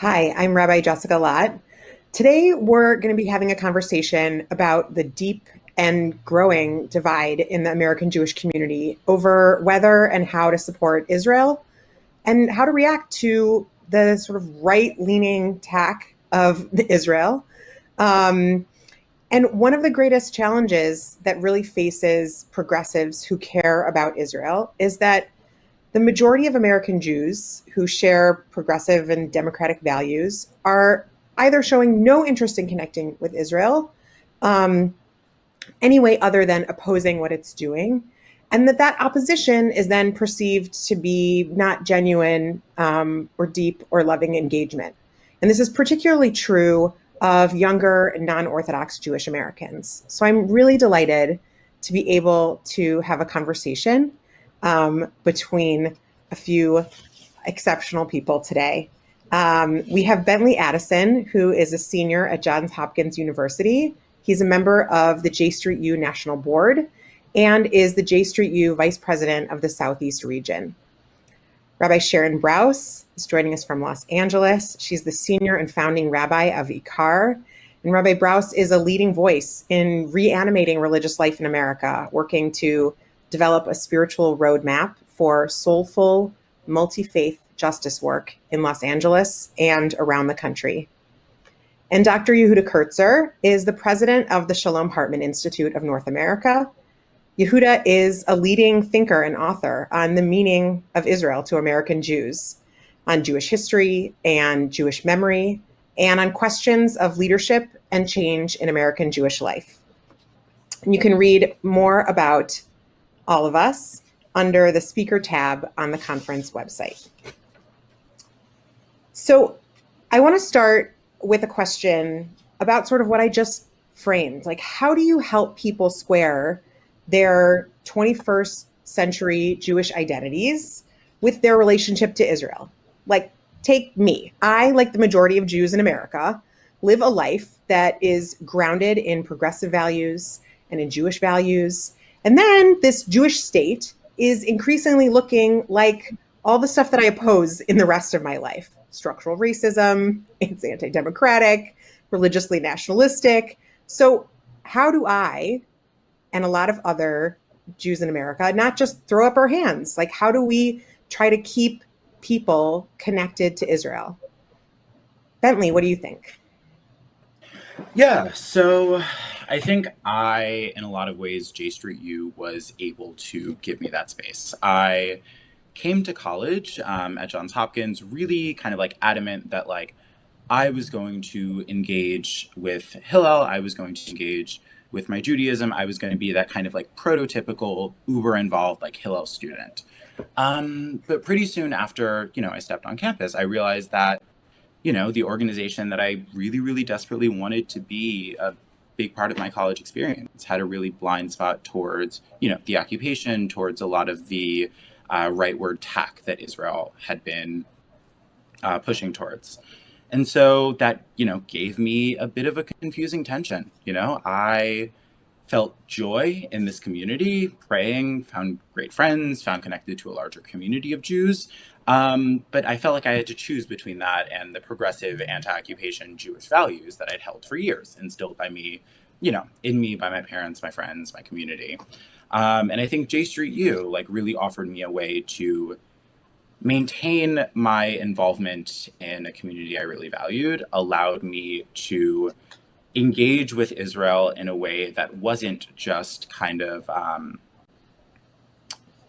Hi, I'm Rabbi Jessica Lott. Today, we're going to be having a conversation about the deep and growing divide in the American Jewish community over whether and how to support Israel and how to react to the sort of right-leaning tack of Israel. Um, and one of the greatest challenges that really faces progressives who care about Israel is that the majority of American Jews who share progressive and democratic values are either showing no interest in connecting with Israel um, any way other than opposing what it's doing, and that opposition is then perceived to be not genuine or deep or loving engagement. And this is particularly true of younger and non-Orthodox Jewish Americans. So I'm really delighted to be able to have a conversation between a few exceptional people today. We have Bentley Addison, who is a senior at Johns Hopkins University. He's a member of the J Street U National Board and is the J Street U Vice President of the Southeast region. Rabbi Sharon Brous is joining us from Los Angeles. She's the senior and founding rabbi of IKAR. And Rabbi Brous is a leading voice in reanimating religious life in America, working to develop a spiritual roadmap for soulful, multi-faith justice work in Los Angeles and around the country. And Dr. Yehuda Kurtzer is the president of the Shalom Hartman Institute of North America. Yehuda is a leading thinker and author on the meaning of Israel to American Jews, on Jewish history and Jewish memory, and on questions of leadership and change in American Jewish life. And you can read more about all of us under the speaker tab on the conference website. So I want to start with a question about sort of what I just framed. Like, how do you help people square their 21st century Jewish identities with their relationship to Israel? Like, take me. I, like the majority of Jews in America, live a life that is grounded in progressive values and in Jewish values. And then this Jewish state is increasingly looking like all the stuff that I oppose in the rest of my life. Structural racism, it's anti-democratic, religiously nationalistic. So how do I and a lot of other Jews in America not just throw up our hands? Like, how do we try to keep people connected to Israel? Bentley, what do you think? Yeah, so I think in a lot of ways, J Street U was able to give me that space. I came to college at Johns Hopkins really kind of like adamant that like I was going to engage with Hillel, I was going to engage with my Judaism, I was going to be that kind of like prototypical uber involved like Hillel student. But pretty soon after, I stepped on campus, I realized that the organization that I really, really desperately wanted to be a big part of my college experience had a really blind spot towards, the occupation, towards a lot of the rightward tack that Israel had been pushing towards. And so that, gave me a bit of a confusing tension. I felt joy in this community, praying, found great friends, found connected to a larger community of Jews. But I felt like I had to choose between that and the progressive anti-occupation Jewish values that I'd held for years, instilled by me, in me, by my parents, my friends, my community. And I think J Street U like really offered me a way to maintain my involvement in a community I really valued, allowed me to engage with Israel in a way that wasn't just kind of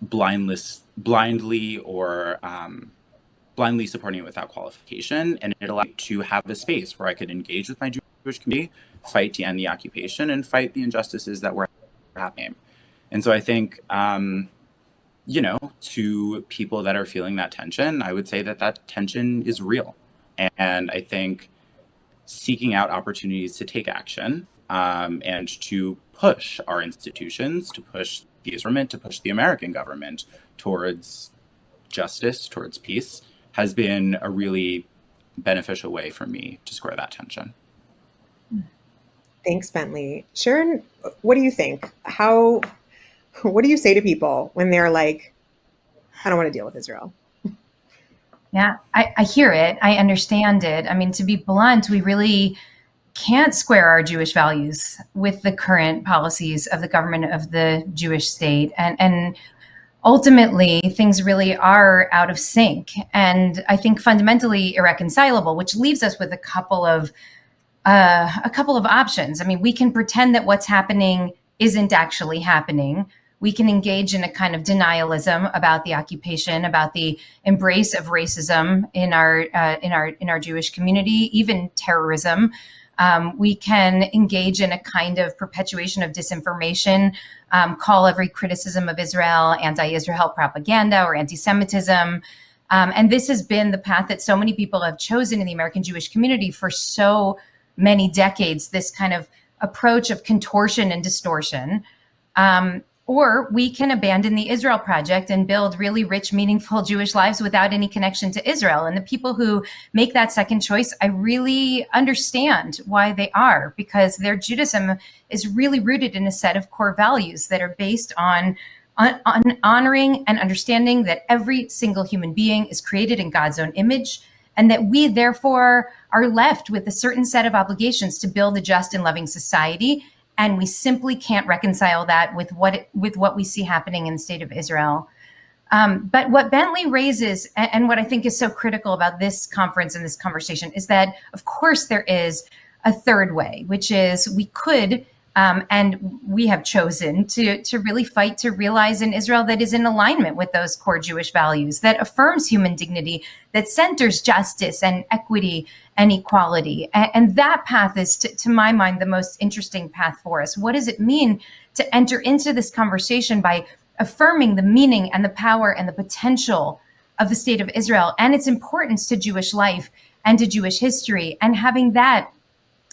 blindly or blindly supporting it without qualification. And it allowed me to have a space where I could engage with my Jewish community, fight to end the occupation, and fight the injustices that were happening. And so I think, to people that are feeling that tension, I would say that that tension is real. And I think seeking out opportunities to take action and to push our institutions, to push the government, to push the American government towards justice, towards peace, has been a really beneficial way for me to square that tension. Thanks, Bentley. Sharon, what do you think? What do you say to people when they're like, I don't want to deal with Israel? Yeah, I hear it. I understand it. I mean, to be blunt, we really can't square our Jewish values with the current policies of the government of the Jewish state. And ultimately, things really are out of sync. And I think fundamentally irreconcilable, which leaves us with a couple of options. I mean, we can pretend that what's happening isn't actually happening. We can engage in a kind of denialism about the occupation, about the embrace of racism in our Jewish community, even terrorism. We can engage in a kind of perpetuation of disinformation, call every criticism of Israel anti-Israel propaganda or anti-Semitism. And this has been the path that so many people have chosen in the American Jewish community for so many decades, this kind of approach of contortion and distortion. Or we can abandon the Israel project and build really rich, meaningful Jewish lives without any connection to Israel. And the people who make that second choice, I really understand why they are, because their Judaism is really rooted in a set of core values that are based on honoring and understanding that every single human being is created in God's own image, and that we therefore are left with a certain set of obligations to build a just and loving society. And we simply can't reconcile that with what we see happening in the state of Israel. But what Bentley raises, and what I think is so critical about this conference and this conversation, is that, of course, there is a third way, which is we could, and we have chosen to really fight to realize an Israel that is in alignment with those core Jewish values, that affirms human dignity, that centers justice and equity and equality. And that path is, to my mind, the most interesting path for us. What does it mean to enter into this conversation by affirming the meaning and the power and the potential of the state of Israel and its importance to Jewish life and to Jewish history, and having that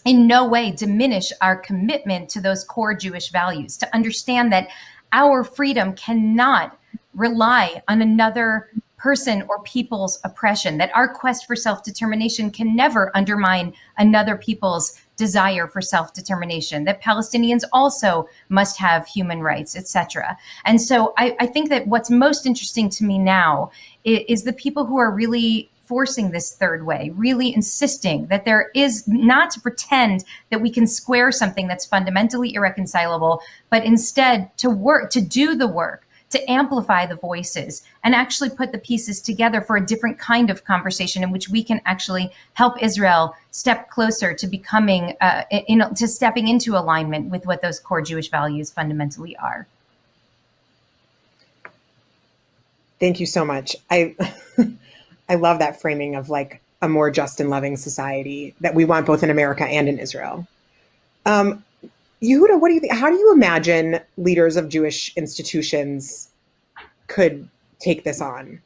in no way diminish our commitment to those core Jewish values, to understand that our freedom cannot rely on another person or people's oppression, that our quest for self-determination can never undermine another people's desire for self-determination, that Palestinians also must have human rights, etc. And so I think that what's most interesting to me now is the people who are really forcing this third way, really insisting that there is not to pretend that we can square something that's fundamentally irreconcilable, but instead to work, to do the work, to amplify the voices and actually put the pieces together for a different kind of conversation in which we can actually help Israel step closer to becoming, to stepping into alignment with what those core Jewish values fundamentally are. Thank you so much. I love that framing of like a more just and loving society that we want both in America and in Israel. Yehuda, what do you think? How do you imagine leaders of Jewish institutions could take this on?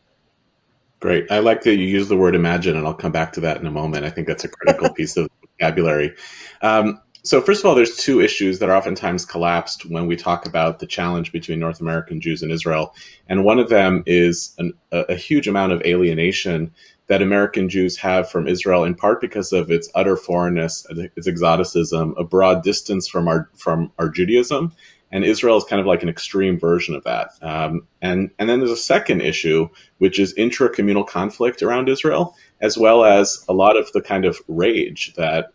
Great. I like that you use the word imagine, and I'll come back to that in a moment. I think that's a critical piece of vocabulary. So first of all, there's two issues that are oftentimes collapsed when we talk about the challenge between North American Jews and Israel. And one of them is a huge amount of alienation that American Jews have from Israel, in part because of its utter foreignness, its exoticism, a broad distance from our Judaism. And Israel is kind of like an extreme version of that. And then there's a second issue, which is intra-communal conflict around Israel, as well as a lot of the kind of rage that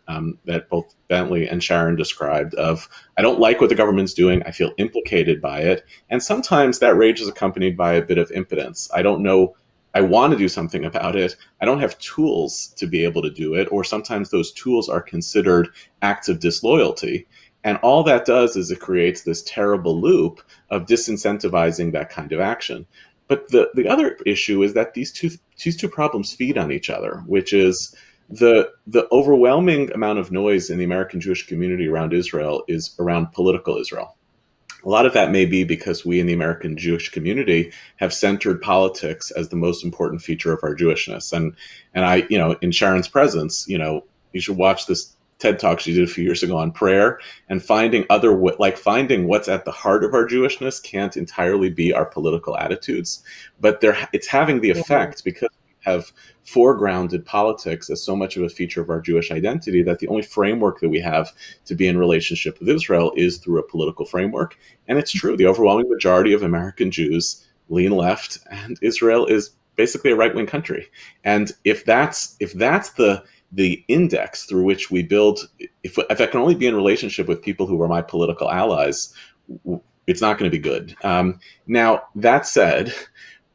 both Bentley and Sharon described of, I don't like what the government's doing, I feel implicated by it. And sometimes that rage is accompanied by a bit of impotence. I don't know, I want to do something about it. I don't have tools to be able to do it. Or sometimes those tools are considered acts of disloyalty. And all that does is it creates this terrible loop of disincentivizing that kind of action. But the other issue is that these two problems feed on each other, which is the overwhelming amount of noise in the American Jewish community around Israel is around political Israel. A lot of that may be because we in the American Jewish community have centered politics as the most important feature of our Jewishness. And I, in Sharon's presence, you should watch this TED Talk she did a few years ago on prayer, and finding what's at the heart of our Jewishness can't entirely be our political attitudes, but it's having the effect because we have foregrounded politics as so much of a feature of our Jewish identity that the only framework that we have to be in relationship with Israel is through a political framework. And it's true, the overwhelming majority of American Jews lean left, and Israel is basically a right-wing country. And if that's the index through which we build, if I can only be in relationship with people who are my political allies, it's not going to be good. Now, that said,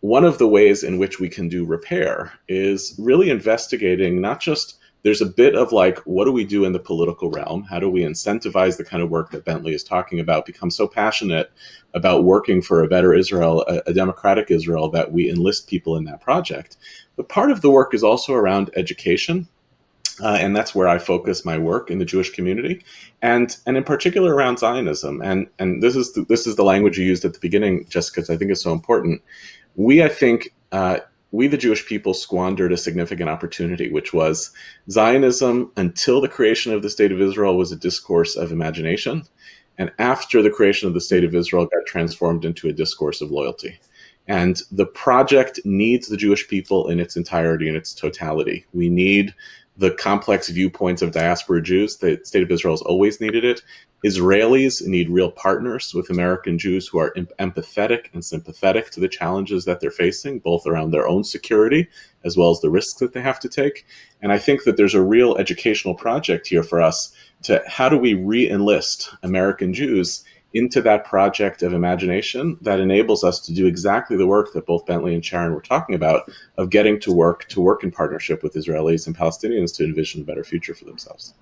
one of the ways in which we can do repair is really investigating not just, there's a bit of like, what do we do in the political realm? How do we incentivize the kind of work that Bentley is talking about, become so passionate about working for a better Israel, a democratic Israel, that we enlist people in that project? But part of the work is also around education. And that's where I focus my work in the Jewish community, and in particular around Zionism. And this is the language you used at the beginning, just because I think it's so important. We, I think, we the Jewish people squandered a significant opportunity, which was Zionism until the creation of the State of Israel was a discourse of imagination, and after the creation of the State of Israel got transformed into a discourse of loyalty. And the project needs the Jewish people in its entirety, in its totality. We need the complex viewpoints of diaspora Jews. The State of Israel has always needed it. Israelis need real partners with American Jews who are empathetic and sympathetic to the challenges that they're facing, both around their own security as well as the risks that they have to take. And I think that there's a real educational project here for us to how do we re-enlist American Jews into that project of imagination that enables us to do exactly the work that both Bentley and Sharon were talking about, of getting to work in partnership with Israelis and Palestinians to envision a better future for themselves.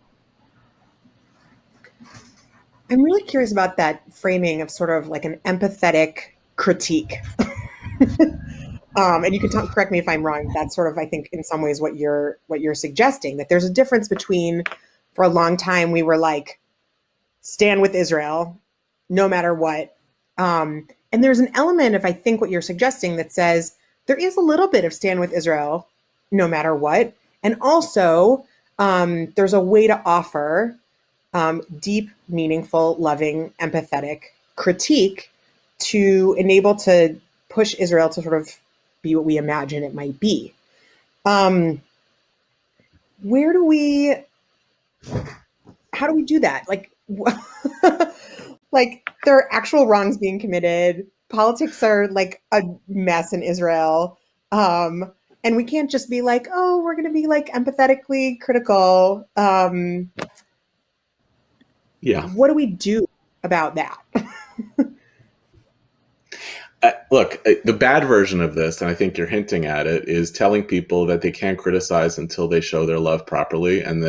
I'm really curious about that framing of sort of like an empathetic critique. And you can correct me if I'm wrong. That's sort of, I think, in some ways what you're suggesting, that there's a difference between, for a long time, we were like, stand with Israel, no matter what. And there's an element of, I think, what you're suggesting that says there is a little bit of stand with Israel, no matter what. And also there's a way to offer deep, meaningful, loving, empathetic critique to enable to push Israel to sort of be what we imagine it might be. How do we do that? Like, like there are actual wrongs being committed. Politics are like a mess in Israel. And we can't just be like, oh, we're going to be like empathetically critical. Yeah. What do we do about that? Look, the bad version of this, and I think you're hinting at it, is telling people that they can't criticize until they show their love properly, and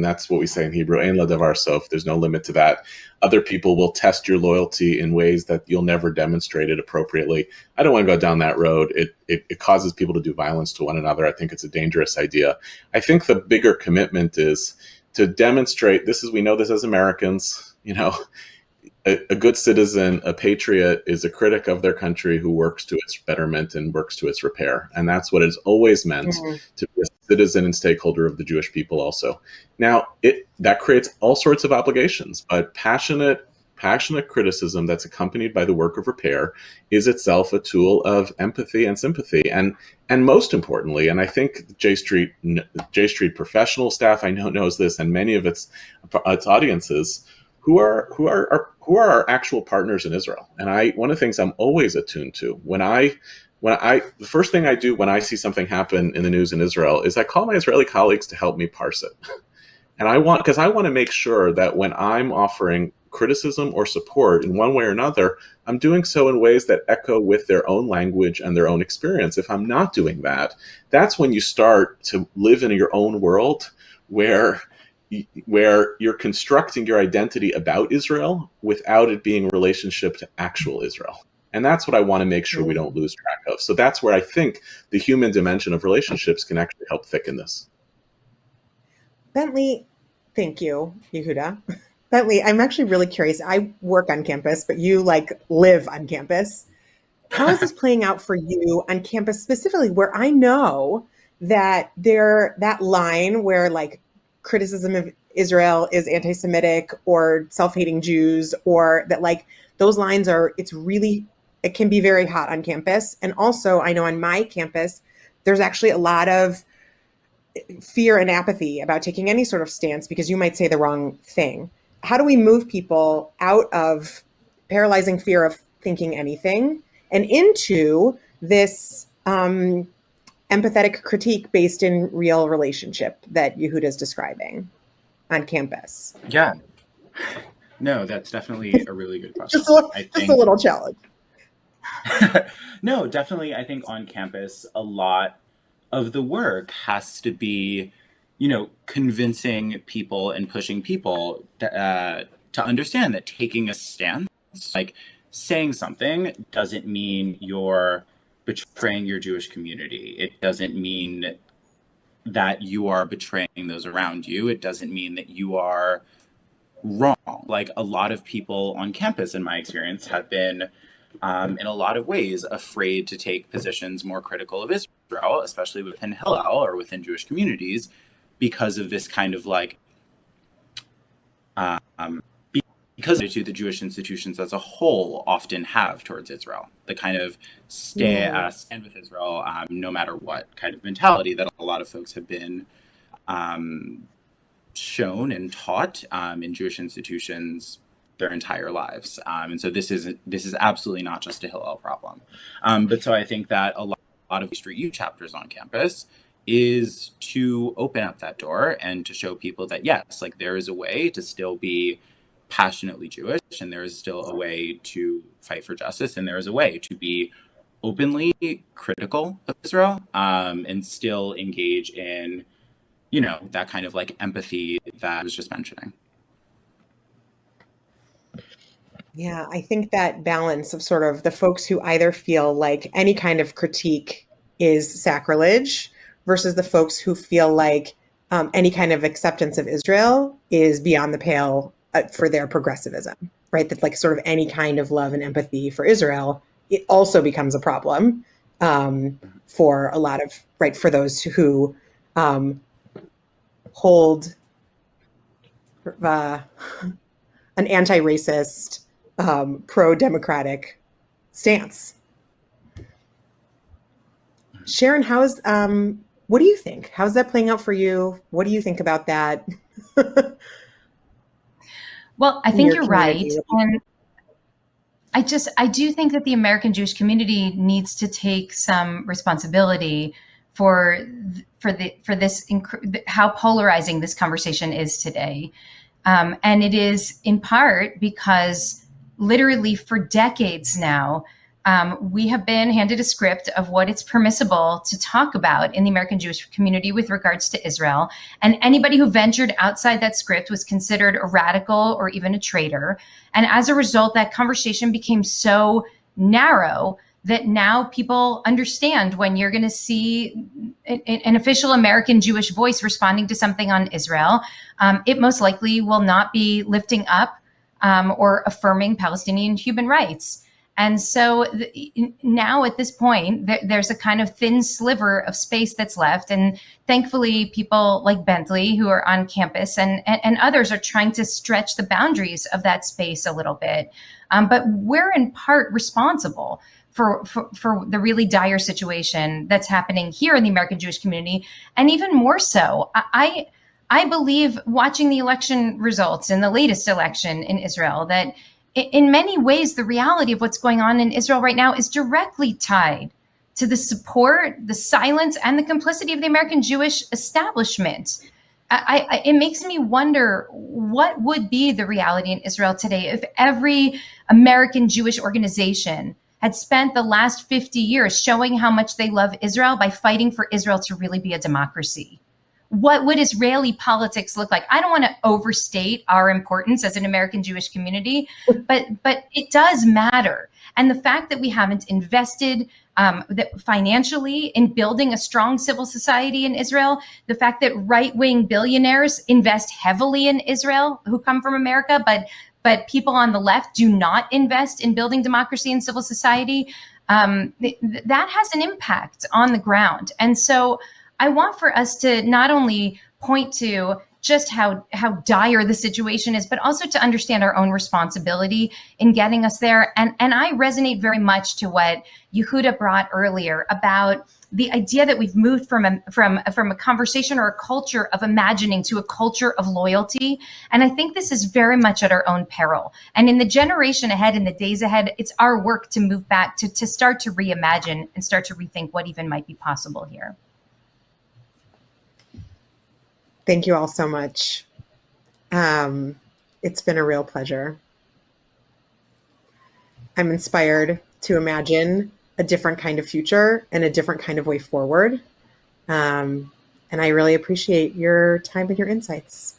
that's what we say in Hebrew, "Ein ladavar sof." There's no limit to that. Other people will test your loyalty in ways that you'll never demonstrate it appropriately. I don't want to go down that road. It causes people to do violence to one another. I think it's a dangerous idea. I think the bigger commitment is to demonstrate this. We know this as Americans, a good citizen, a patriot, is a critic of their country who works to its betterment and works to its repair. And that's what it's always meant to be a citizen and stakeholder of the Jewish people also. Now, that creates all sorts of obligations, but passionate criticism that's accompanied by the work of repair is itself a tool of empathy and sympathy. And most importantly, and I think J Street professional staff I know knows this, and many of its audiences, who are our actual partners in Israel. And one of the things I'm always attuned to the first thing I do when I see something happen in the news in Israel is I call my Israeli colleagues to help me parse it. And I want to make sure that when I'm offering criticism or support in one way or another, I'm doing so in ways that echo with their own language and their own experience. If I'm not doing that, that's when you start to live in your own world where you're constructing your identity about Israel without it being a relationship to actual Israel. And that's what I want to make sure we don't lose track of. So that's where I think the human dimension of relationships can actually help thicken this. Bentley, thank you, Yehuda. Bentley, I'm actually really curious. I work on campus, but you live on campus. How is this playing out for you on campus specifically, where I know that that line where criticism of Israel is anti-Semitic or self-hating Jews, or that those lines it can be very hot on campus. And also I know on my campus, there's actually a lot of fear and apathy about taking any sort of stance because you might say the wrong thing. How do we move people out of paralyzing fear of thinking anything and into this empathetic critique based in real relationship that Yehuda is describing on campus? Yeah. No, that's definitely a really good question. Just a little challenge. No, definitely. I think on campus, a lot of the work has to be, convincing people and pushing people to understand that taking a stance, like saying something, doesn't mean you're betraying your Jewish community. It doesn't mean that you are betraying those around you. It doesn't mean that you are wrong. Like, a lot of people on campus, in my experience, have been in a lot of ways afraid to take positions more critical of Israel, especially within Hillel or within Jewish communities, because of this kind of because of the Jewish institutions as a whole often have towards Israel, the kind of stand with Israel no matter what kind of mentality that a lot of folks have been shown and taught in Jewish institutions their entire lives. And so this is absolutely not just a Hillel problem. But so I think that a lot of Street U chapters on campus is to open up that door and to show people that, yes, like, there is a way to still be passionately Jewish, and there is still a way to fight for justice, and there is a way to be openly critical of Israel and still engage in, that kind of like empathy that I was just mentioning. Yeah, I think that balance of sort of the folks who either feel like any kind of critique is sacrilege versus the folks who feel like any kind of acceptance of Israel is beyond the pale for their progressivism, right? That like sort of any kind of love and empathy for Israel, it also becomes a problem for a lot of, right, for those who hold an anti-racist, pro-democratic stance. Sharon, what do you think? How's that playing out for you? What do you think about that? Well, I think you're right. And I do think that the American Jewish community needs to take some responsibility for this, how polarizing this conversation is today. And it is in part because literally for decades now, we have been handed a script of what it's permissible to talk about in the American Jewish community with regards to Israel. And anybody who ventured outside that script was considered a radical or even a traitor. And as a result, that conversation became so narrow that now people understand when you're going to see an official American Jewish voice responding to something on Israel, it most likely will not be lifting up or affirming Palestinian human rights. And so now at this point, there's a kind of thin sliver of space that's left. And thankfully, people like Bentley who are on campus and others are trying to stretch the boundaries of that space a little bit. But we're in part responsible for the really dire situation that's happening here in the American Jewish community. And even more so, I believe, watching the election results in the latest election in Israel, that in many ways, the reality of what's going on in Israel right now is directly tied to the support, the silence, and the complicity of the American Jewish establishment. It makes me wonder what would be the reality in Israel today if every American Jewish organization had spent the last 50 years showing how much they love Israel by fighting for Israel to really be a democracy. What would Israeli politics look like? I don't want to overstate our importance as an American Jewish community, but it does matter. And the fact that we haven't invested financially in building a strong civil society in Israel, the fact that right-wing billionaires invest heavily in Israel who come from America, but people on the left do not invest in building democracy and civil society, that has an impact on the ground. And so I want for us to not only point to just how dire the situation is, but also to understand our own responsibility in getting us there. And I resonate very much to what Yehuda brought earlier about the idea that we've moved from a conversation or a culture of imagining to a culture of loyalty. And I think this is very much at our own peril. And in the generation ahead, in the days ahead, it's our work to move back, to start to reimagine and start to rethink what even might be possible here. Thank you all so much. It's been a real pleasure. I'm inspired to imagine a different kind of future and a different kind of way forward. And I really appreciate your time and your insights.